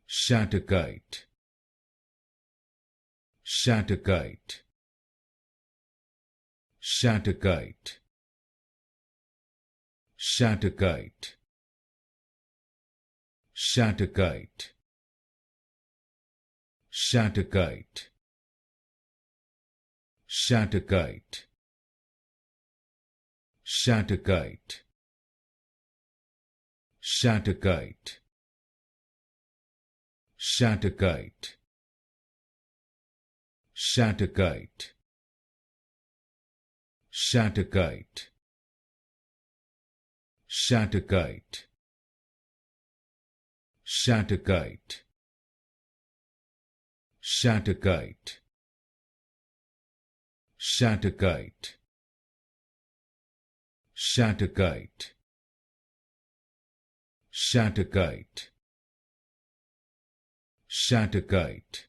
Shattuckite, Shattuckite, Shattuckite, Shattuckite, Shattuckite, Shattuckite, Shattuckite, Shattuckite, Shattuckite, Shattuckite, Shattuckite, Shattuckite, Shattuckite, Shattuckite, Shattuckite, Shattuckite, Shattuckite, Shattuckite, Shattuckite,